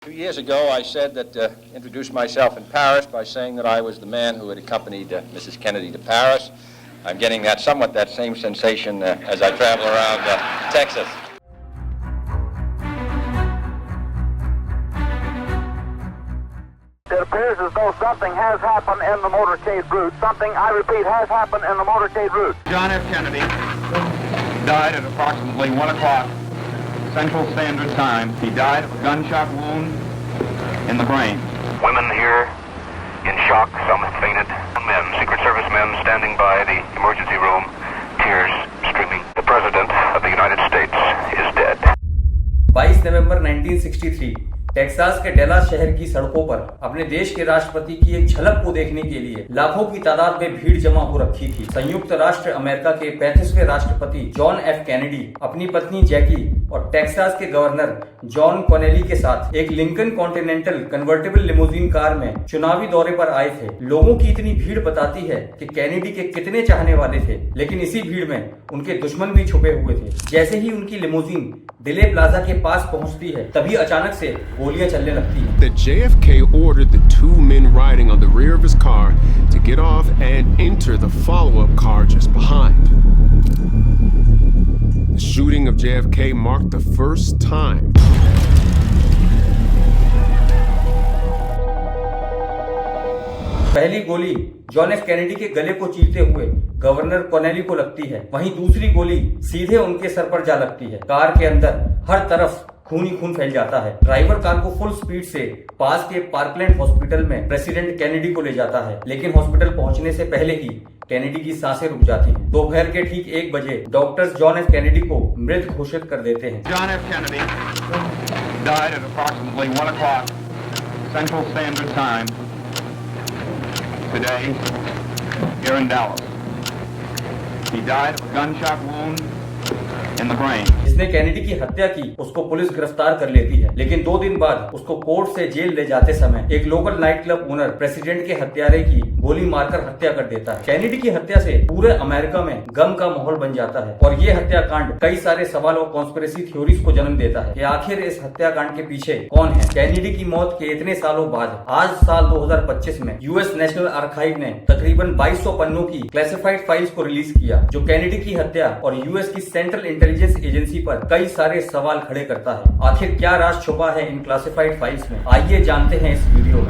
2 years ago, I said that introduced myself in Paris by saying that I was the man who had accompanied Mrs. Kennedy to Paris. I'm getting somewhat that same sensation as I travel around Texas. It appears as though something has happened in the motorcade route. Something, I repeat, has happened in the motorcade route. John F. Kennedy died at approximately 1 o'clock Central Standard Time. He died of a gunshot wound in the brain. Women here in shock, some have fainted. Men, Secret Service men standing by the emergency room, tears streaming. The President of the United States is dead. 22 November 1963 Texas के Dallas शहर की सड़कों पर अपने देश के राष्ट्रपति की एक झलक को देखने के लिए लाखों की तादाद में भीड़ जमा हो रखी थी। संयुक्त राष्ट्र अमेरिका के 35वें राष्ट्रपति जॉन एफ कैनेडी अपनी पत्नी जैकी और टेक्सास के गवर्नर जॉन कॉनेली के साथ एक Lincoln continental convertible limousine car में चुनावी दौरे पर आए थे। लोगों की इतनी भीड़ बताती है कि कैनेडी के कितने चाहने वाले थे, लेकिन इसी भीड़ में उनके दुश्मन भी छुपे हुए थे। जैसे ही उनकी लिमोजीन डिले प्लाजा के पास पहुंचती है, तभी अचानक से गोलियां चलने लगती हैं। That JFK ordered the two men riding on the rear of his car to get off and enter the follow-up car just behind. The shooting of JFK marked the first time पहली गोली John F Kennedy के गले को चीरते हुए governor कॉनेली को लगती है, वहीं दूसरी गोली सीधे उनके सर पर जा लगती है। कार के अंदर हर तरफ खून ही खून फैल जाता है। ड्राइवर कार को फुल स्पीड से पास के पार्कलैंड हॉस्पिटल में प्रेसिडेंट कैनेडी को ले जाता है, लेकिन हॉस्पिटल पहुंचने से पहले ही कैनेडी की सांसें रुक जाती हैं। दोपहर के ठीक 1 बजे डॉक्टर्स जॉन एफ कैनेडी को मृत घोषित कर देते हैं। John F. Kennedy died at approximately 1 o'clock Central Standard Time today here in Dallas. He died of a gunshot wound in the brain. जिसने कैनेडी की हत्या की उसको पुलिस गिरफ्तार कर लेती है, लेकिन 2 दिन बाद उसको कोर्ट से जेल ले जाते समय एक local night club owner president के हत्यारे की गोली मारकर हत्या कर देता है। कैनेडी की हत्या से पूरे अमेरिका में गम का माहौल बन जाता है और ये हत्याकांड कई सारे सवाल और कॉन्स्पिरेसी थ्योरीज को जन्म देता है कि आखिर इस हत्याकांड के पीछे कौन है। कैनेडी की मौत के इतने सालों बाद आज साल 2025 में यूएस नेशनल आर्काइव ने तकरीबन 2200 पन्नों की क्लासिफाइड फाइल्स को रिलीज किया, जो कैनेडी की हत्या और यूएस की सेंट्रल इंटेलिजेंस एजेंसी पर कई सारे सवाल खड़े करता है। आखिर क्या राज छुपा है इन क्लासिफाइड फाइल्स में, आइए जानते हैं इस वीडियो में।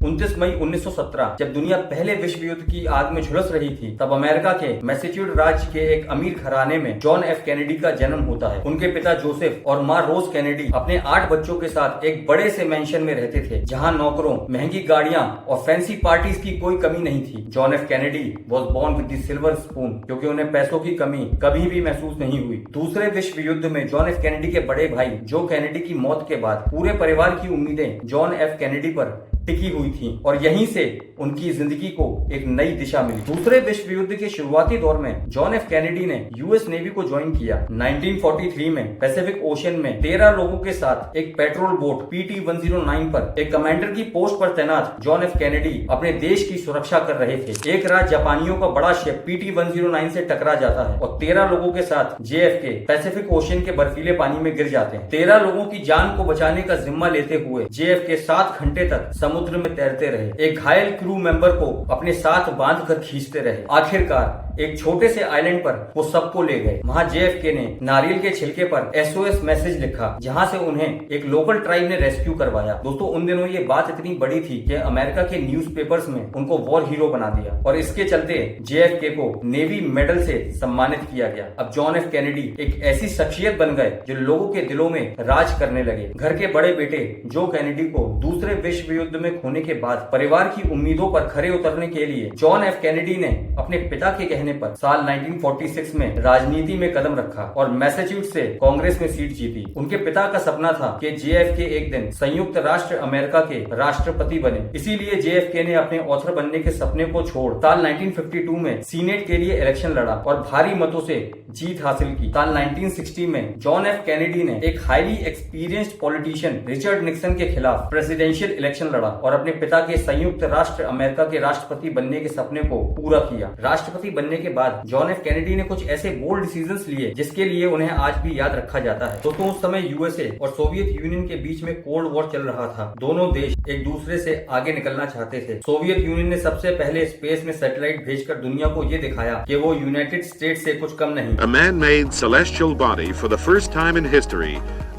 29 मई 1917 जब दुनिया पहले विश्व युद्ध की आग में झुलस रही थी, तब अमेरिका के मैसेच्यूसेट्स राज्य के एक अमीर घराने में जॉन एफ कैनेडी का जन्म होता है। उनके पिता जोसेफ और माँ रोज कैनेडी अपने 8 बच्चों के साथ एक बड़े से मैंशन में रहते थे, जहां नौकरों, महंगी गाड़ियां और फैंसी पार्टीज की कोई कमी नहीं थी। John F Kennedy was born with the silver spoon, क्योंकि उन्हें पैसों की कमी कभी भी महसूस नहीं हुई। दूसरे विश्व युद्ध में जॉन एफ कैनेडी के बड़े भाई जो कैनेडी की मौत के बाद पूरे परिवार की उम्मीदें जॉन एफ कैनेडी पर टिकी हुई थी और यहीं से उनकी जिंदगी को एक नई दिशा मिली। दूसरे विश्व युद्ध के शुरुआती दौर में जॉन एफ कैनेडी ने यूएस नेवी को ज्वाइन किया। 1943 में पैसिफिक ओशन में 13 लोगों के साथ एक पेट्रोल बोट PT-109 पर एक कमांडर की पोस्ट पर तैनात जॉन एफ कैनेडी अपने देश की सुरक्षा कर रहे थे। एक रात जापानियों का बड़ा शिप PT-109 से टकरा जाता है और 13 लोगों के साथ JFK पैसिफिक ओशन के बर्फीले पानी में गिर जाते हैं। 13 लोगों की जान को बचाने का जिम्मा लेते हुए JFK 7 घंटे तक समुद्र में तैरते रहे, एक घायल क्रू मेंबर को अपने साथ बांध कर खींचते रहे। आखिरकार एक छोटे से आइलैंड पर वो सबको ले गए। वहाँ JFK ने नारियल के छिलके पर SOS मैसेज लिखा, जहाँ से उन्हें एक लोकल ट्राइब ने रेस्क्यू करवाया। दोस्तों, उन दिनों ये बात इतनी बड़ी थी कि अमेरिका के न्यूज़पेपर्स में उनको वॉर हीरो बना दिया और इसके चलते JFK को नेवी मेडल से सम्मानित किया गया। अब जॉन एफ कैनेडी एक ऐसी शख्सियत बन गए जो लोगों के दिलों में राज करने लगे। घर के बड़े बेटे जो कैनेडी को दूसरे विश्व युद्ध में खोने के बाद परिवार की उम्मीदों पर खरे उतरने के लिए जॉन एफ कैनेडी ने अपने पिता के कहने पर साल 1946 में राजनीति में कदम रखा और मैसेच्यूसेट्स से कांग्रेस में सीट जीती। उनके पिता का सपना था कि JFK एक दिन संयुक्त राष्ट्र अमेरिका के राष्ट्रपति बने, इसीलिए JFK ने अपने ऑथर बनने के सपने को छोड़ साल 1952 में सीनेट के लिए इलेक्शन लड़ा और भारी मतों से जीत हासिल की। साल 1960 में जॉन एफ कैनेडी ने एक highly experienced politician Richard Nixon के खिलाफ प्रेसिडेंशियल इलेक्शन लड़ा और अपने पिता के संयुक्त राष्ट्र अमेरिका के राष्ट्रपति बनने के सपने को पूरा किया। राष्ट्रपति बनने के बाद जॉन एफ कैनेडी ने कुछ ऐसे बोल्ड डिसीजंस लिए जिसके लिए उन्हें आज भी याद रखा जाता है। दोस्तों, उस समय यूएसए और सोवियत यूनियन के बीच में कोल्ड वॉर चल रहा था। दोनों देश एक दूसरे से आगे निकलना चाहते थे। सोवियत यूनियन ने सबसे पहले स्पेस में सैटेलाइट भेजकर दुनिया को ये दिखाया कि वो यूनाइटेड स्टेट्स से कुछ कम नहीं। A man-made celestial body for the first time in history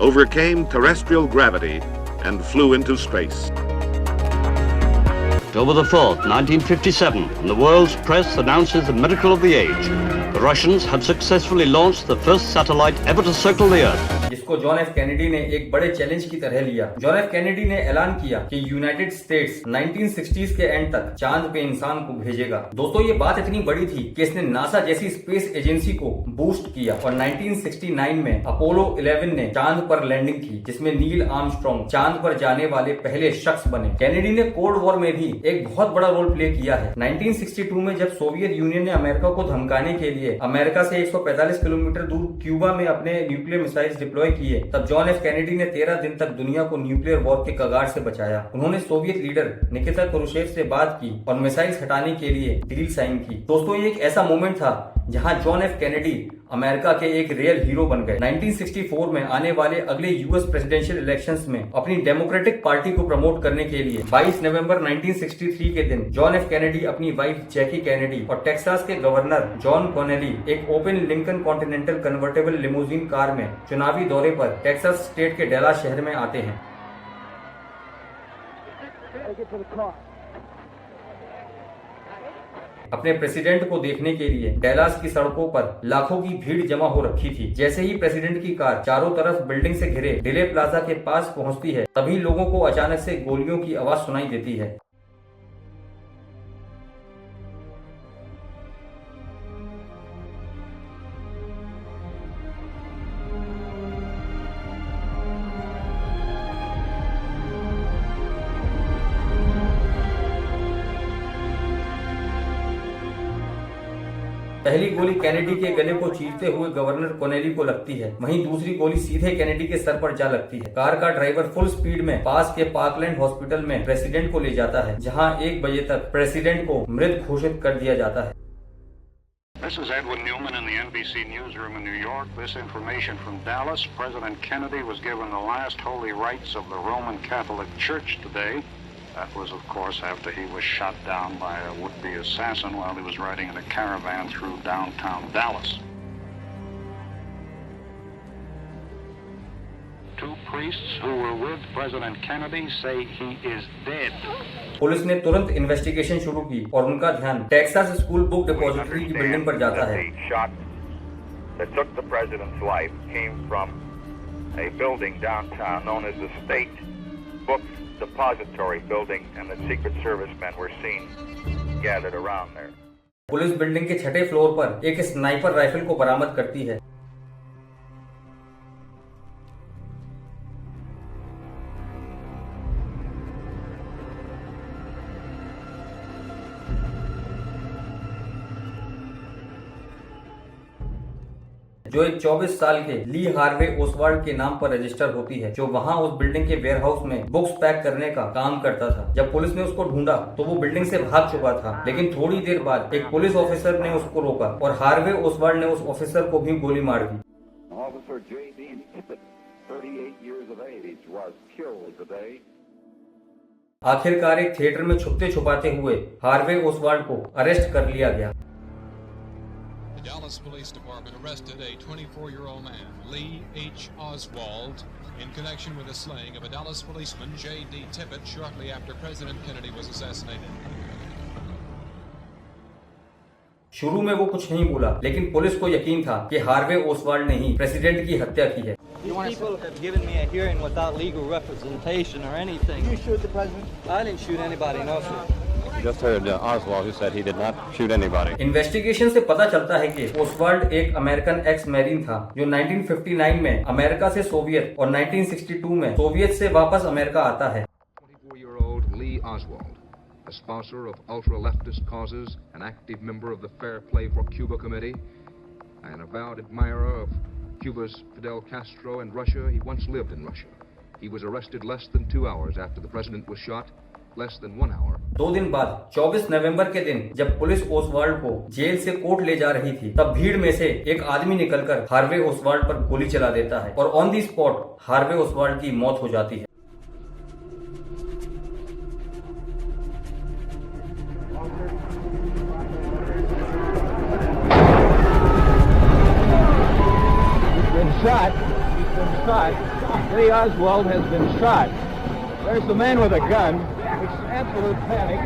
overcame terrestrial gravity and flew into space. October the 4th, 1957, and the world's press announces the miracle of the age. The Russians had successfully launched the first satellite ever to circle the Earth. जिसको John F Kennedy ने एक बड़े challenge की तरह लिया। John F Kennedy ने ऐलान किया कि यूनाइटेड स्टेट्स 1960s के एंड तक चांद पे इंसान को भेजेगा। दोस्तों, ये बात इतनी बड़ी थी कि इसने नासा जैसी स्पेस एजेंसी को बूस्ट किया और 1969 में अपोलो 11 ने चांद पर लैंडिंग की, जिसमें नील आर्मस्ट्रॉन्ग चांद पर जाने वाले पहले शख्स बने। कैनेडी ने कोल्ड वॉर में भी एक बहुत बड़ा रोल प्ले किया है। 1962 में जब सोवियत यूनियन ने अमेरिका को धमकाने के लिए अमेरिका से 145 किलोमीटर दूर क्यूबा में अपने न्यूक्लियर मिसाइल्स डिप्लॉय किए, तब जॉन एफ कैनेडी ने 13 दिन तक दुनिया को न्यूक्लियर वॉर के कगार से बचाया। उन्होंने सोवियत लीडर निकिता क्रुश्चेव से बात की और मिसाइल्स हटाने के लिए डील साइन की। दोस्तों, ये एक ऐसा मोमेंट था जहां जॉन एफ कैनेडी अमेरिका के एक रियल हीरो बन गए। 1964 में आने वाले अगले यूएस प्रेसिडेंशियल इलेक्शंस में अपनी डेमोक्रेटिक पार्टी को प्रमोट करने के लिए 22 नवंबर 1963 के दिन जॉन एफ कैनेडी, अपनी वाइफ जैकी कैनेडी और टेक्सास के गवर्नर जॉन कॉनेली एक open Lincoln continental convertible limousine car में चुनावी दौरे पर टेक्सास स्टेट के डैलास शहर में आते हैं। अपने प्रेसिडेंट को देखने के लिए डैलास की सड़कों पर लाखों की भीड़ जमा हो रखी थी। जैसे ही प्रेसिडेंट की कार चारों तरफ बिल्डिंग से घिरे डिले प्लाजा के पास पहुंचती है, तभी लोगों को अचानक से गोलियों की आवाज सुनाई देती है। पहली गोली कैनेडी के गले को चीरते हुए गवर्नर कॉनेली को लगती है, वहीं दूसरी गोली सीधे कैनेडी के सर पर जा लगती है। कार का ड्राइवर फुल स्पीड में पास के पार्कलैंड हॉस्पिटल में प्रेसिडेंट को ले जाता है, जहां 1 बजे तक प्रेसिडेंट को मृत घोषित कर दिया जाता है। This is Edwin Newman in the NBC newsroom in New York. This information from Dallas. President Kennedy was given the last holy rites of the Roman Catholic Church today. That was, of course, after he was shot down by a would-be assassin while he was riding in a caravan through downtown Dallas. 2 priests who were with President Kennedy say he is dead. Police ने तुरंत investigation शुरू की और उनका ध्यान Texas school book depository की building पर जाता है। The shot that took the president's life came from a building downtown known as the State Book Depository building, and the Secret Service men were seen gathered around there. Police building के 6ठे floor पर एक sniper rifle को बरामद करती है। जो एक 24 साल के ली हार्वे ओसवाल्ड के नाम पर रजिस्टर होती है, जो वहां उस बिल्डिंग के वेयरहाउस में बुक्स पैक करने का काम करता था। जब पुलिस ने उसको ढूंढा तो वो बिल्डिंग से भाग चुका था, लेकिन थोड़ी देर बाद एक पुलिस ऑफिसर ने उसको रोका और हार्वे ओसवाल्ड ने उस ऑफिसर को भी गोली मार दी। Officer J.D. Tippett, 38 years of age, was killed today. आखिरकार एक थिएटर में छुपते छुपाते हुए हार्वे ओसवाल्ड को अरेस्ट कर लिया गया। The Dallas Police Department arrested a 24-year-old man, Lee H. Oswald, in connection with the slaying of a Dallas policeman, J.D. Tippett, shortly after President Kennedy was assassinated. शुरू में वो कुछ नहीं बोला, लेकिन पुलिस को यकीन था कि हार्वे ओसवाल्ड ने ही प्रेसिडेंट की हत्या की है। These people have given me a hearing without legal representation or anything. Did you shoot the president? I didn't shoot anybody, no sir. You just heard Oswald who said he did not shoot anybody. Investigation से पता चलता है कि Oswald एक American x marine था, जो 1959 में America से सोवियत और 1962 में सोवियत से वापस अमेरिका आता है। 24-year-old Lee Oswald, a sponsor of ultra-leftist causes, an active member of the Fair Play for Cuba Committee, an avowed admirer of Cuba's Fidel Castro and Russia. He once lived in Russia. He was arrested less than 2 hours after the president was shot less than 1 hour. 2 दिन बाद 24 नवंबर के दिन जब police Oswald को jail से court ले जा रही थी, तब भीड़ में से एक आदमी निकलकर हार्वे ओसवाल्ड पर गोली चला देता है और on the spot Harvey Oswald की मौत हो जाती है। He's been shot. Lee Oswald has been shot. There's the man with a gun. It's absolute panic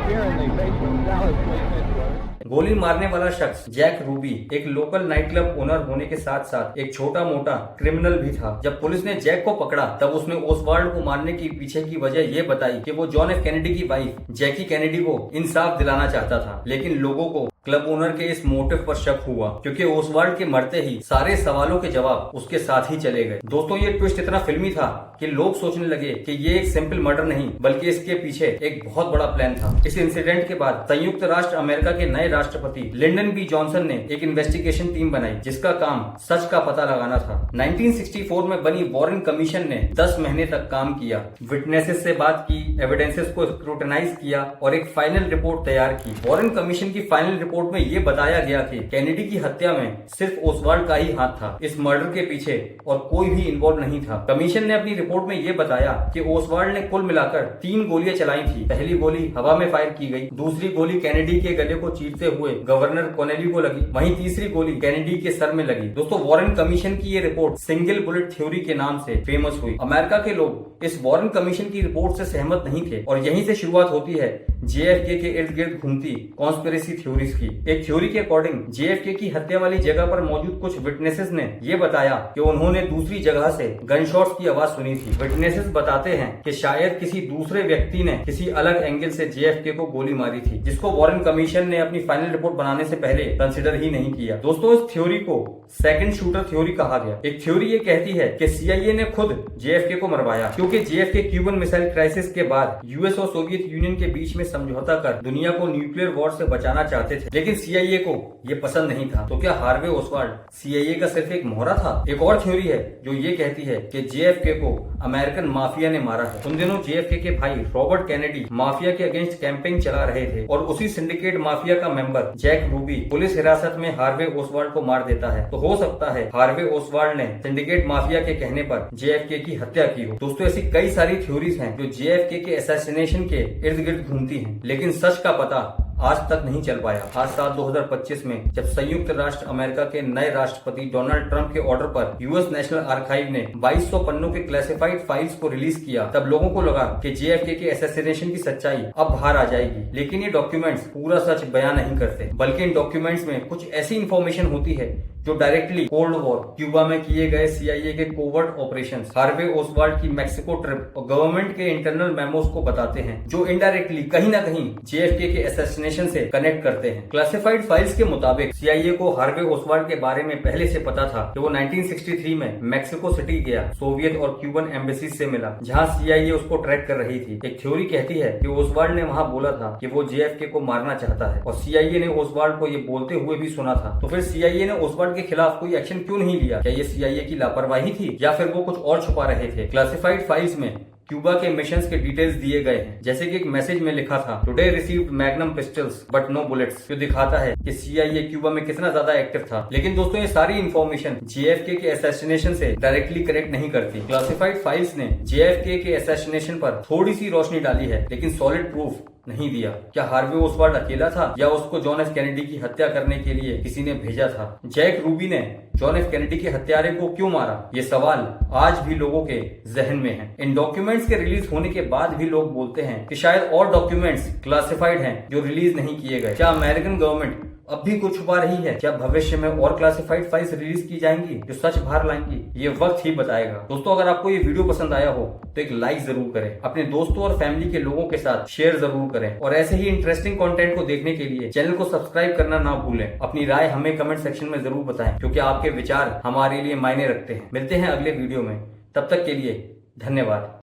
here in the basement of Dallas Police Headquarters. गोली मारने वाला शख्स जैक रूबी एक लोकल नाइट क्लब ओनर होने के साथ साथ एक छोटा मोटा क्रिमिनल भी था। जब पुलिस ने जैक को पकड़ा तब उसने ओसवाल्ड को मारने की पीछे की वजह ये बताई कि वो जॉन एफ कैनेडी की वाइफ जैकी कैनेडी को इंसाफ दिलाना चाहता था, लेकिन लोगों को क्लब ओनर के इस मोटिव पर शक हुआ क्योंकि ओसवाल्ड के मरते ही सारे सवालों के जवाब उसके साथ ही चले गए। दोस्तों, ये ट्विस्ट इतना फिल्मी था कि लोग सोचने लगे कि ये एक सिंपल मर्डर नहीं बल्कि इसके पीछे एक बहुत बड़ा प्लान था। इस इंसिडेंट के बाद संयुक्त राष्ट्र अमेरिका के नए राष्ट्रपति लिंडन बी जॉनसन ने एक इन्वेस्टिगेशन टीम बनाई जिसका काम सच का पता लगाना था। 1964 में बनी वॉरेन कमीशन ने 10 महीने तक काम किया, विटनेसेस से बात की, एविडेंसेस को स्क्रूटनाइज किया और एक फाइनल रिपोर्ट तैयार की। वॉरेन कमीशन की फाइनल रिपोर्ट में ये बताया गया कि कैनेडी की हत्या में सिर्फ ओसवाल्ड का ही हाथ था, इस मर्डर के पीछे और कोई भी इन्वॉल्व नहीं था। कमीशन ने अपनी रिपोर्ट में ये बताया कि ओसवाल्ड ने कुल मिलाकर 3 गोलियां चलाई थी। पहली गोली हवा में फायर की गई, दूसरी गोली कैनेडी के गले को चीरते हुए गवर्नर कॉनेली को लगी, वहीं तीसरी गोली कैनेडी के सर में लगी। दोस्तों, वॉरेन कमीशन की ये रिपोर्ट सिंगल बुलेट थ्योरी के नाम से फेमस हुई। अमेरिका के लोग इस वॉरेन कमीशन की रिपोर्ट से सहमत नहीं थे और यहीं से शुरुआत होती है JFK के इर्द गिर्द घूमती कॉन्स्पिरेसी थ्योरीज की। एक थ्योरी के अकॉर्डिंग JFK की हत्या वाली जगह पर मौजूद कुछ विटनेसेस ने ये बताया कि उन्होंने दूसरी जगह से गन शॉट्स की आवाज सुनी थी। विटनेसेस बताते हैं कि शायद किसी दूसरे व्यक्ति ने किसी अलग एंगल से JFK को गोली मारी थी, जिसको वॉरेन कमीशन ने अपनी फाइनल रिपोर्ट बनाने से पहले कंसिडर ही नहीं किया। दोस्तों, इस थ्योरी को सेकंड शूटर थ्योरी कहा गया। एक थ्योरी ये कहती है कि CIA ने खुद JFK को मरवाया क्योंकि JFK क्यूबन मिसाइल क्राइसिस के बाद US और सोवियत यूनियन के बीच में समझौता कर दुनिया को न्यूक्लियर वॉर से बचाना चाहते थे, लेकिन CIA को ये पसंद नहीं था। तो क्या हार्वे ओसवाल्ड CIA का सिर्फ एक मोहरा था? एक और थ्योरी है जो ये कहती है कि JFK को अमेरिकन माफिया ने मारा है। उन दिनों JFK के भाई रॉबर्ट कैनेडी माफिया के अगेंस्ट कैंपेन चला रहे थे और उसी सिंडिकेट माफिया का मेंबर जैक रूबी पुलिस हिरासत में हार्वे ओसवाल्ड को मार देता है। तो हो सकता है हार्वे ओसवाल्ड ने सिंडिकेट माफिया के कहने पर JFK की हत्या की हो। दोस्तों, ऐसी कई सारी थ्योरीज हैं जो JFK के असैसिनेशन के इर्द गिर्द घूमती हैं, लेकिन सच का पता आज तक नहीं चल पाया। आज साल 2025 में जब संयुक्त राष्ट्र अमेरिका के नए राष्ट्रपति डोनाल्ड ट्रंप के ऑर्डर पर US नेशनल आर्काइव ने 2200 पन्नों के क्लासिफाइड फाइल्स को रिलीज किया, तब लोगों को लगा कि JFK के असैसिनेशन की सच्चाई अब बाहर आ जाएगी। लेकिन ये डॉक्यूमेंट्स पूरा सच बयान नहीं करते, बल्कि इन डॉक्यूमेंट्स में कुछ ऐसी इंफॉर्मेशन होती है जो डायरेक्टली कोल्ड वॉर, क्यूबा में किए गए CIA के कोवर्ट ऑपरेशंस, हार्वे ओसवाल्ड की मैक्सिको ट्रिप और गवर्नमेंट के इंटरनल मेमोस को बताते हैं, जो इनडायरेक्टली कहीं ना कहीं JFK के असैसिनेशन से कनेक्ट करते हैं। क्लासिफाइड फाइल्स के मुताबिक CIA को हार्वे ओसवाल्ड के बारे में पहले से पता था कि वो 1963 में मैक्सिको सिटी गया, सोवियत और क्यूबन एम्बेसी से मिला, जहां CIA उसको ट्रैक कर रही थी। एक थ्योरी कहती है कि ओसवाल्ड ने वहां बोला था कि वो JFK को मारना चाहता है और CIA ने ओसवाल्ड को ये बोलते हुए भी सुना था। तो फिर CIA ने ओसवाल्ड के खिलाफ कोई एक्शन क्यों नहीं लिया? क्या ये CIA की लापरवाही थी या फिर वो कुछ और छुपा रहे थे? क्लासिफाइड फाइल्स में क्यूबा के मिशंस के डिटेल्स दिए गए हैं, जैसे कि एक मैसेज में लिखा था, today received magnum pistols but no bullets, जो दिखाता है कि CIA क्यूबा में कितना ज्यादा एक्टिव था। लेकिन दोस्तों, ये सारी इंफॉर्मेशन JFK के असैसिनेशन से डायरेक्टली कनेक्ट नहीं करती। क्लासिफाइड फाइल्स ने JFK के असैसिनेशन पर थोड़ी सी रोशनी डाली है, लेकिन सॉलिड प्रूफ नहीं दिया। क्या हार्वे ओसवाल्ड अकेला था या उसको जॉन एफ कैनेडी की हत्या करने के लिए किसी ने भेजा था? जैक रूबी ने जॉन एफ कैनेडी के हत्यारे को क्यों मारा? ये सवाल आज भी लोगों के जहन में है। इन डॉक्यूमेंट्स के रिलीज होने के बाद भी लोग बोलते हैं कि शायद और डॉक्यूमेंट्स क्लासिफाइड हैं जो रिलीज नहीं किए गए। क्या अमेरिकन गवर्नमेंट अब भी कुछ छुपा रही है? क्या भविष्य में और क्लासिफाइड फाइल्स रिलीज की जाएंगी जो सच बाहर लाएंगी? ये वक्त ही बताएगा। दोस्तों, अगर आपको ये वीडियो पसंद आया हो तो एक लाइक जरूर करें, अपने दोस्तों और फैमिली के लोगों के साथ शेयर जरूर करें और ऐसे ही इंटरेस्टिंग कंटेंट को देखने के लिए चैनल को सब्सक्राइब करना ना भूलें। अपनी राय हमें कमेंट सेक्शन में जरूर बताएं, क्योंकि आपके विचार हमारे लिए मायने रखते हैं। मिलते हैं अगले वीडियो में, तब तक के लिए धन्यवाद।